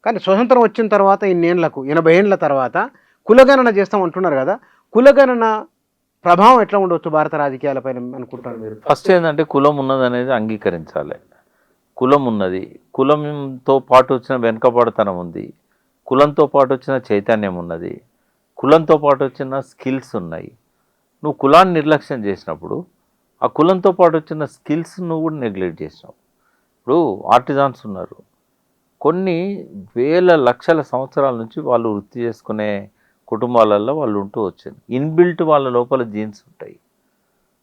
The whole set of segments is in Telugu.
కానీ స్వతంత్రం వచ్చిన తర్వాత ఇన్నేళ్లకు 80 ఏండ్ల తర్వాత కులగణన చేస్తాం అంటున్నారు కదా. కులగణన ప్రభావం ఎట్లా ఉండవచ్చు భారత రాజకీయాలపైన అనుకుంటారు మీరు? ఫస్ట్ ఏంటంటే కులం ఉన్నది అనేది అంగీకరించాలి. కులం ఉన్నది, కులంతో పాటు వచ్చిన వెనుకబడతనం ఉంది, కులంతో పాటు వచ్చిన చైతన్యం ఉన్నది, కులంతో పాటు వచ్చిన స్కిల్స్ ఉన్నాయి. నువ్వు కులాన్ని నిర్లక్ష్యం చేసినప్పుడు ఆ కులంతో పాటు వచ్చిన స్కిల్స్ నువ్వు కూడా నెగ్లెక్ట్ చేసినావు. ఇప్పుడు ఆర్టిజాన్స్ ఉన్నారు, కొన్ని వేల లక్షల సంవత్సరాల నుంచి వాళ్ళు వృత్తి చేసుకునే కుటుంబాలలో వాళ్ళు ఉంటూ వచ్చింది. ఇన్బిల్ట్ వాళ్ళ లోపల జీన్స్ ఉంటాయి.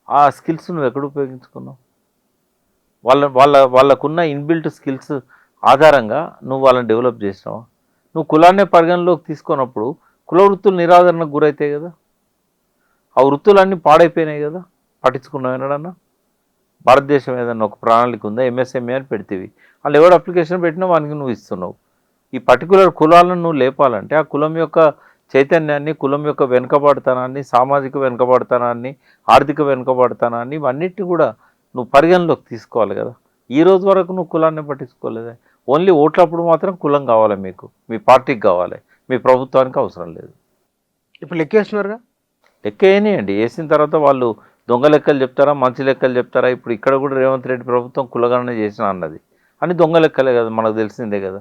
ఆ స్కిల్స్ నువ్వు ఎక్కడ ఉపయోగించుకున్నావు? వాళ్ళకున్న ఇన్బిల్ట్ స్కిల్స్ ఆధారంగా నువ్వు వాళ్ళని డెవలప్ చేసినావా? నువ్వు కులాన్నే పరిగణలోకి తీసుకున్నప్పుడు కుల వృత్తులు నిరాదరణకు గురవుతాయి కదా. ఆ వృత్తులన్నీ పాడైపోయినాయి కదా. పట్టించుకున్నావు ఎన్నడన్నా? భారతదేశం ఏదన్నా ఒక ప్రణాళిక ఉందా? ఎంఎస్ఎంఈ అని పెడితేవి వాళ్ళు ఎవరు అప్లికేషన్ పెట్టినా వానికి నువ్వు ఇస్తున్నావు. ఈ పర్టికులర్ కులాలను నువ్వు లేపాలంటే ఆ కులం యొక్క చైతన్యాన్ని, కులం యొక్క వెనుకబడతనాన్ని, సామాజిక వెనుకబడతనాన్ని, ఆర్థిక వెనుకబడతనాన్ని ఇవన్నిటిని కూడా నువ్వు పరిగణలోకి తీసుకోవాలి కదా. ఈ రోజు వరకు నువ్వు కులాన్ని పట్టించుకోలేదే. ఓన్లీ ఓట్లప్పుడు మాత్రం కులం కావాలి, మీకు మీ పార్టీకి కావాలి, మీ ప్రభుత్వానికి అవసరం లేదు. ఇప్పుడు లెక్కేస్తున్నారుగా. లెక్క వేయనియండి, వేసిన తర్వాత వాళ్ళు దొంగ లెక్కలు చెప్తారా, మంచి లెక్కలు చెప్తారా? ఇప్పుడు ఇక్కడ కూడా రేవంత్ రెడ్డి ప్రభుత్వం కులగణన చేసిన అన్నది అని దొంగ లెక్కలే కదా, మనకు తెలిసిందే కదా.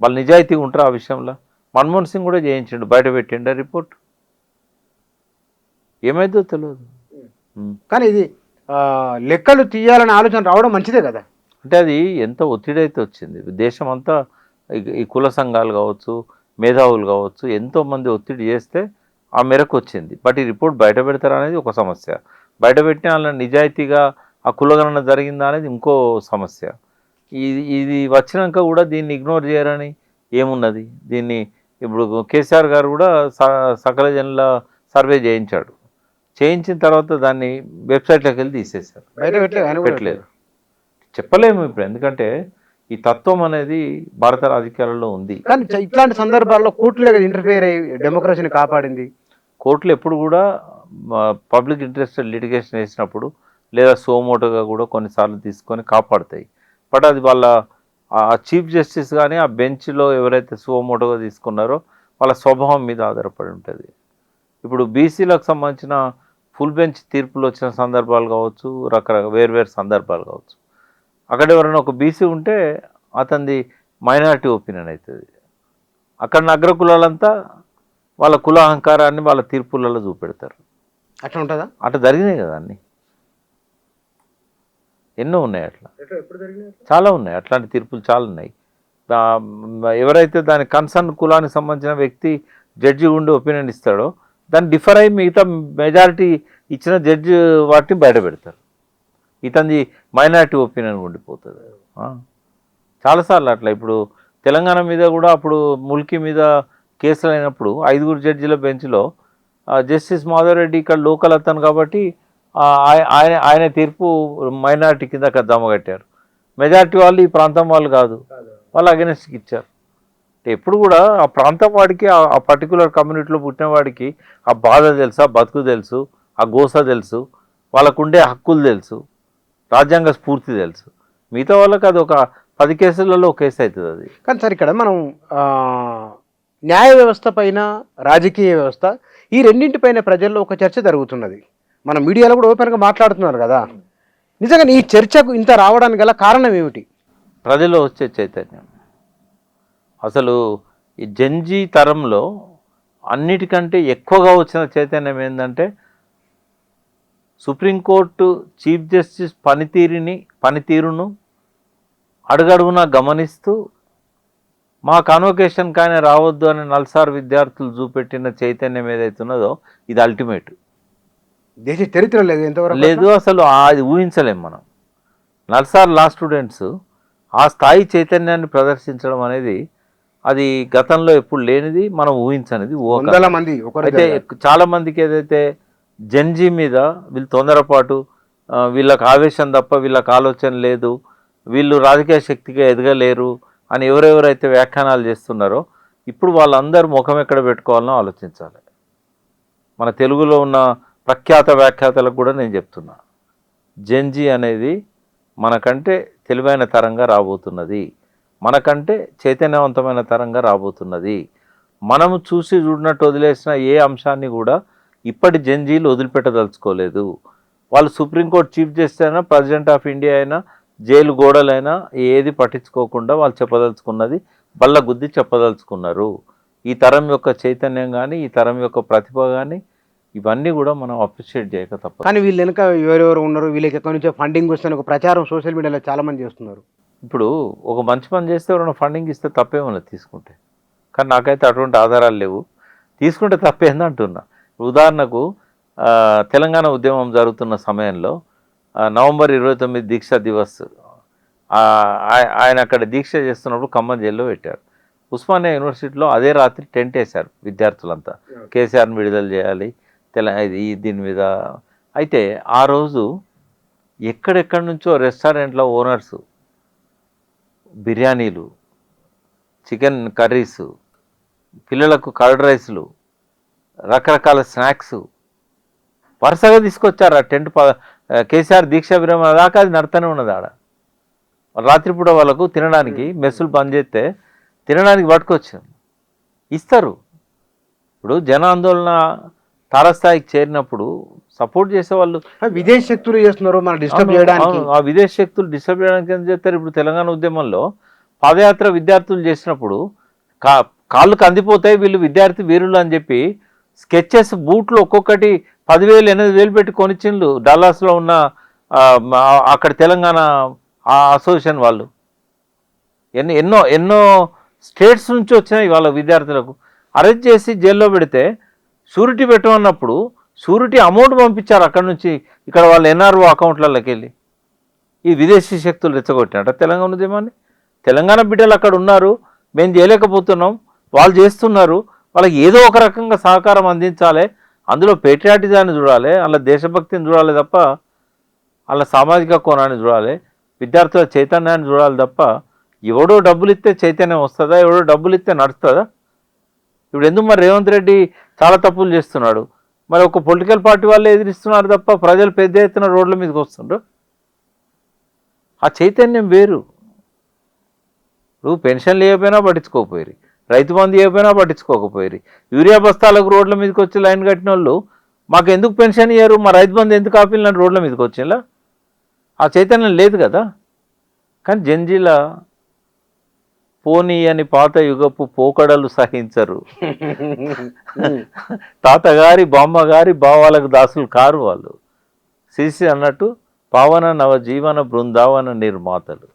వాళ్ళు నిజాయితీగా ఉంటారు ఆ విషయంలో. మన్మోహన్ సింగ్ కూడా చేయించిండు, బయట పెట్టిండు రిపోర్ట్. ఏమైందో తెలియదు. కానీ ఇది లెక్కలు తీయాలనే ఆలోచన రావడం మంచిదే కదా. అంటే అది ఎంత ఒత్తిడి అయితే వచ్చింది దేశం అంతా. ఈ కుల సంఘాలు కావచ్చు, మేధావులు కావచ్చు, ఎంతోమంది ఒత్తిడి చేస్తే ఆ మేరకు వచ్చింది. బట్ ఈ రిపోర్ట్ బయట పెడతారా అనేది ఒక సమస్య. బయట పెట్టిన వాళ్ళ నిజాయితీగా ఆ కులగణన జరిగిందా అనేది ఇంకో సమస్య. ఇది వచ్చినాక కూడా దీన్ని ఇగ్నోర్ చేయరని ఏమున్నది? దీన్ని ఇప్పుడు కేసీఆర్ గారు కూడా సకల జనుల సర్వే చేయించాడు. చేయించిన తర్వాత దాన్ని వెబ్సైట్లోకి వెళ్ళి తీసేశారు, పెట్టలేదు. చెప్పలేము ఇప్పుడు, ఎందుకంటే ఈ తత్వం అనేది భారత రాజకీయాలలో ఉంది. కానీ ఇట్లాంటి సందర్భాల్లో కోర్టులే ఇంటర్ఫియర్ అయ్యి డెమోక్రసీని కాపాడింది. కోర్టులు ఎప్పుడు కూడా పబ్లిక్ ఇంట్రెస్టెడ్ లిటిగేషన్ వేసినప్పుడు లేదా సోమోటోగా కూడా కొన్నిసార్లు తీసుకొని కాపాడుతాయి. బట్ అది వాళ్ళ చీఫ్ జస్టిస్ కానీ ఆ బెంచ్లో ఎవరైతే సోమోటోగా తీసుకున్నారో వాళ్ళ స్వభావం మీద ఆధారపడి ఉంటుంది. ఇప్పుడు బీసీలకు సంబంధించిన ఫుల్ బెంచ్ తీర్పులు వచ్చిన సందర్భాలు కావచ్చు, వేర్వేరు సందర్భాలు కావచ్చు. అక్కడ ఎవరైనా ఒక బీసీ ఉంటే అతనిది మైనారిటీ ఒపీనియన్ అవుతుంది. అక్కడ అగ్రకులాలంతా వాళ్ళ కుల అహంకారాన్ని వాళ్ళ తీర్పులలో చూపెడతారు. అట్లా ఉంటుందా? అట్లా జరిగినాయి కదా అన్నీ, ఎన్నో ఉన్నాయి అట్లా, చాలా ఉన్నాయి అట్లాంటి తీర్పులు చాలా ఉన్నాయి. ఎవరైతే దాని కన్సర్న్ కులానికి సంబంధించిన వ్యక్తి జడ్జి ఉండి ఒపీనియన్ ఇస్తాడో దాన్ని డిఫర్ అయ్యి మిగతా మెజారిటీ ఇచ్చిన జడ్జి వాటిని బయట పెడతారు. ఇతని మైనారిటీ ఒపీనియన్ ఉండిపోతుంది. చాలాసార్లు అట్లా. ఇప్పుడు తెలంగాణ మీద కూడా అప్పుడు ముల్కీ మీద కేసులు అయినప్పుడు 5 జడ్జిల బెంచ్లో జస్టిస్ మాధవరెడ్డి ఇక్కడ లోకల్ అతను కాబట్టి ఆయన తీర్పు మైనారిటీ కింద దమ్మగట్టారు. మెజారిటీ వాళ్ళు ఈ ప్రాంతం వాళ్ళు కాదు, వాళ్ళు అగెనెస్ట్కి ఇచ్చారు. ఎప్పుడు కూడా ఆ ప్రాంతం వాడికి, ఆ పర్టికులర్ కమ్యూనిటీలో పుట్టిన వాడికి ఆ బాధ తెలుసు, ఆ బతుకు తెలుసు, ఆ గోస తెలుసు, వాళ్ళకు ఉండే హక్కులు తెలుసు, రాజ్యాంగ స్ఫూర్తి తెలుసు. మిగతా వాళ్ళకి అది ఒక 10 కేసులలో ఒక కేసు అవుతుంది అది. కానీ సార్ ఇక్కడ మనం న్యాయ వ్యవస్థ పైన, రాజకీయ వ్యవస్థ, ఈ రెండింటిపైన ప్రజల్లో ఒక చర్చ జరుగుతున్నది. మన మీడియాలో కూడా ఓపెన్గా మాట్లాడుతున్నారు కదా. నిజంగా ఈ చర్చకు ఇంత రావడానికి గల కారణం ఏమిటి? ప్రజల్లో వచ్చే చైతన్యం. అసలు ఈ జంజీ తరంలో అన్నిటికంటే ఎక్కువగా వచ్చిన చైతన్యం ఏంటంటే సుప్రీంకోర్టు చీఫ్ జస్టిస్ పనితీరును అడుగడుగునా గమనిస్తూ మా కాన్వకేషన్ కానీ రావద్దు అని నల్సార్ విద్యార్థులు చూపెట్టిన చైతన్యం ఏదైతున్నదో ఇది అల్టిమేట్. దేశ చరిత్ర లేదు ఎంతవరకు లేదు, అసలు అది ఊహించలేం మనం. నల్సార్ లా స్టూడెంట్స్ ఆ స్థాయి చైతన్యాన్ని ప్రదర్శించడం అనేది అది గతంలో ఎప్పుడు లేనిది, మనం ఊహించనిది. అయితే చాలా మందికి ఏదైతే జంజీ మీద వీళ్ళు తొందరపాటు, వీళ్ళకి ఆవేశం తప్ప వీళ్ళకి ఆలోచన లేదు, వీళ్ళు రాజకీయ శక్తిగా ఎదగలేరు అని ఎవరెవరైతే వ్యాఖ్యానాలు చేస్తున్నారో ఇప్పుడు వాళ్ళందరూ ముఖం ఎక్కడ పెట్టుకోవాలనో ఆలోచించాలి. మన తెలుగులో ఉన్న ప్రఖ్యాత వ్యాఖ్యాతలకు కూడా నేను చెప్తున్నా, జంజీ అనేది మనకంటే తెలివైన తరంగా రాబోతున్నది. మనకంటే చైతన్యవంతమైన తరంగా రాబోతున్నది. మనము చూసి చూడనట్టు వదిలేసిన ఏ అంశాన్ని కూడా ఇప్పటి జంజీలు వదిలిపెట్టదలుచుకోలేదు. వాళ్ళు సుప్రీంకోర్టు చీఫ్ జస్టిస్ అయినా, ప్రెసిడెంట్ ఆఫ్ ఇండియా అయినా, జైలు గోడలైనా ఏది పట్టించుకోకుండా వాళ్ళు చెప్పదలుచుకున్నది బల్ల గుద్ది చెప్పదలుచుకున్నారు. ఈ తరం యొక్క చైతన్యం కానీ, ఈ తరం యొక్క ప్రతిభ కానీ, ఇవన్నీ కూడా మనం అప్రిషియేట్ చేయక తప్పదు. కానీ వీళ్ళు వెనక ఎవరెవరు ఉన్నారు, వీళ్ళకి ఎక్కడి నుంచో ఫండింగ్ వస్తున్న ఒక ప్రచారం సోషల్ మీడియాలో చాలా మంది చేస్తున్నారు. ఇప్పుడు ఒక మంచి పని చేస్తే ఎవరైనా ఫండింగ్ ఇస్తే తప్పేమన్నా తీసుకుంటే, కానీ నాకైతే అటువంటి ఆధారాలు లేవు. తీసుకుంటే తప్పేంది అంటున్నా. ఉదాహరణకు తెలంగాణ ఉద్యమం జరుగుతున్న సమయంలో నవంబర్ 29 దీక్షా దివస్ ఆయన అక్కడ దీక్ష చేస్తున్నప్పుడు ఖమ్మం జైల్లో పెట్టారు. ఉస్మానియా యూనివర్సిటీలో అదే రాత్రి టెంట్ వేశారు విద్యార్థులంతా, కేసీఆర్ని విడుదల చేయాలి దీని మీద. అయితే ఆ రోజు ఎక్కడెక్కడి నుంచో రెస్టారెంట్లో ఓనర్సు బిర్యానీలు, చికెన్ కర్రీసు, పిల్లలకు కర్డ్ రైస్లు, రకరకాల స్నాక్స్ వరుసగా తీసుకొచ్చారు. ఆ టెంట్ కేసీఆర్ దీక్షా విరమణ దాకా అది నడుతూనే ఉన్నది. ఆడ రాత్రిపూట వాళ్ళకు తినడానికి మెస్సులు బంద్ చేస్తే తినడానికి పట్టుకొచ్చారు, ఇస్తారు. ఇప్పుడు జన ఆందోళన తారస్థాయికి చేరినప్పుడు సపోర్ట్ చేసేవాళ్ళు విదేశీ శక్తులు చేస్తున్నారు మన డిస్టర్బ్ చేయడానికి. ఆ విదేశీ శక్తులు డిస్టర్బ్ చేయడానికి ఏం చేస్తారు? ఇప్పుడు తెలంగాణ ఉద్యమంలో పాదయాత్ర విద్యార్థులు చేసినప్పుడు కాళ్ళకు అందిపోతాయి వీళ్ళు విద్యార్థి వీరులు అని చెప్పి స్కెచెస్ బూట్లు ఒక్కొక్కటి 10,000 8,000 పెట్టి కొనిచ్చిండ్రు డల్లాస్లో ఉన్న అక్కడ తెలంగాణ అసోసియేషన్ వాళ్ళు. ఎన్నో ఎన్నో స్టేట్స్ నుంచి వచ్చినాయి వాళ్ళ విద్యార్థులకు. అరెస్ట్ చేసి జైల్లో పెడితే షూరిటీ పెట్టమన్నప్పుడు షూరిటీ అమౌంట్ పంపించారు అక్కడ నుంచి ఇక్కడ వాళ్ళ ఎన్ఆర్ఓ అకౌంట్లలోకి వెళ్ళి. ఈ విదేశీ శక్తులు రెచ్చగొట్టినట్ట తెలంగాణ ఉద్యమాన్ని. తెలంగాణ బిడ్డలు అక్కడ ఉన్నారు, మేము చేయలేకపోతున్నాం, వాళ్ళు చేస్తున్నారు, వాళ్ళకి ఏదో ఒక రకంగా సహకారం అందించాలి. అందులో పేట్రియాటిజాన్ని చూడాలి, అలా దేశభక్తిని చూడాలి తప్ప అలా సామాజిక కోణాన్ని చూడాలి, విద్యార్థుల చైతన్యాన్ని చూడాలి తప్ప ఎవడో డబ్బులు ఇస్తే చైతన్యం వస్తుందా, ఎవడో డబ్బులు ఇస్తే నడుస్తుందా? ఇప్పుడు ఎందుకు మరి రేవంత్ రెడ్డి చాలా తప్పులు చేస్తున్నాడు, మరి ఒక పొలిటికల్ పార్టీ వాళ్ళే ఎదిరిస్తున్నారు తప్ప ప్రజలు పెద్ద ఎత్తున రోడ్ల మీదకి వస్తుండ్రు. ఆ చైతన్యం వేరు. ఇప్పుడు పెన్షన్లు ఇవ్వకపోయినా పట్టించుకోకపోయారు, రైతు బంధు ఇవ్వకపోయినా పట్టించుకోకపోయారు, యూరియా బస్తాలకు రోడ్ల మీదకి వచ్చి లైన్ కట్టిన వాళ్ళు మాకు ఎందుకు పెన్షన్ ఇయ్యారు, మా రైతు బంధు ఎందుకు ఆపిల్లని రోడ్ల మీదకి వచ్చిందా? ఆ చైతన్యం లేదు కదా. కానీ జంజీల పోనీ అని పాత యుగపు పోకడలు సహించరు. తాతగారి బామ్మగారి భావాలకు దాసులు కారు వాళ్ళు. సిసి అన్నట్టు పావన నవ జీవన బృందావన నిర్మాతలు.